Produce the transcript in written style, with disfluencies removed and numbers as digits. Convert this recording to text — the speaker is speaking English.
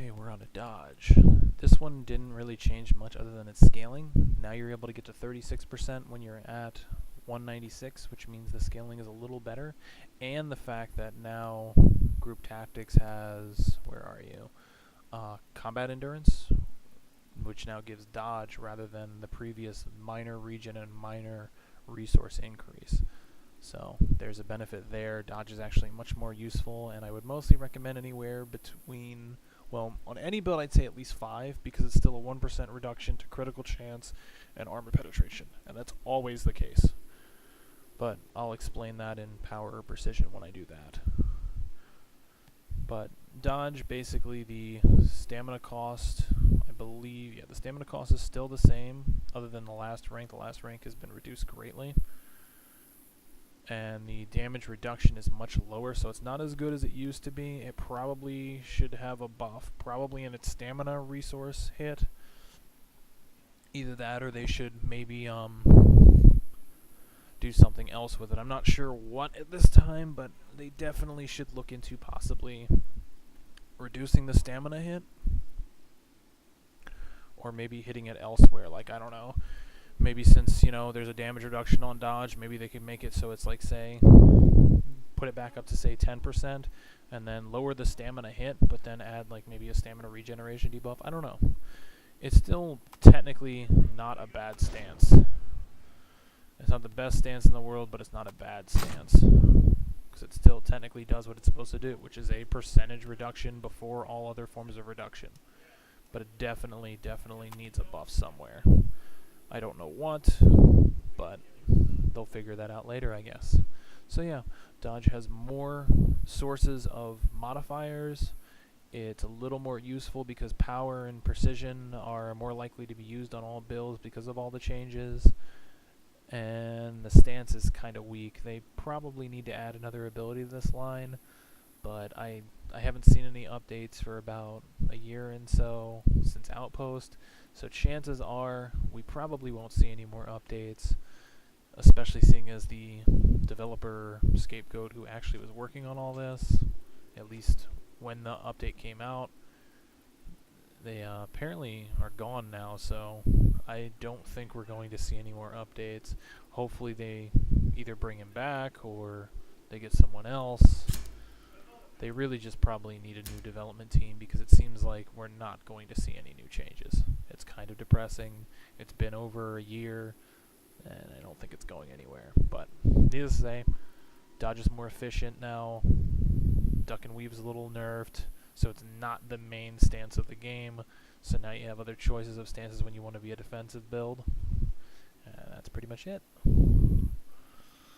Okay, we're on a dodge. This one didn't really change much other than its scaling. Now you're able to get to 36% when you're at 196, which means the scaling is a little better. And the fact that now Group Tactics has, where are you? Combat Endurance, which now gives dodge rather than the previous minor regen and minor resource increase. So there's a benefit there. Dodge is actually much more useful, and I would mostly recommend anywhere between, well, on any build I'd say at least 5, because it's still a 1% reduction to critical chance and armor penetration, and that's always the case. But I'll explain that in power or precision when I do that. But dodge, basically the stamina cost, I believe, yeah, the stamina cost is still the same, other than the last rank. The last rank has been reduced greatly. And the damage reduction is much lower, so it's not as good as it used to be. It probably should have a buff, probably in its stamina resource hit. Either that, or they should maybe do something else with it. I'm not sure what at this time, but they definitely should look into possibly reducing the stamina hit, or maybe hitting it elsewhere. Like, I don't know. Maybe since, you know, there's a damage reduction on dodge, maybe they could make it so it's like, say, put it back up to, say, 10%, and then lower the stamina hit, but then add, like, maybe a stamina regeneration debuff. I don't know. It's still technically not a bad stance. It's not the best stance in the world, but it's not a bad stance, because it still technically does what it's supposed to do, which is a percentage reduction before all other forms of reduction. But it definitely needs a buff somewhere. I don't know what, but they'll figure that out later, I guess. So yeah, dodge has more sources of modifiers. It's a little more useful because power and precision are more likely to be used on all builds because of all the changes. And the stance is kind of weak. They probably need to add another ability to this line, but I haven't seen any updates for about a year and so since Outpost, so chances are we probably won't see any more updates, especially seeing as the developer scapegoat who actually was working on all this, at least when the update came out, they apparently are gone now, so I don't think we're going to see any more updates. Hopefully they either bring him back or they get someone else. They really just probably need a new development team, because it seems like we're not going to see any new changes. It's kind of depressing. It's been over a year, and I don't think it's going anywhere. But needless to say, dodge is more efficient now. Duck and weave is a little nerfed, so it's not the main stance of the game. So now you have other choices of stances when you want to be a defensive build. That's pretty much it.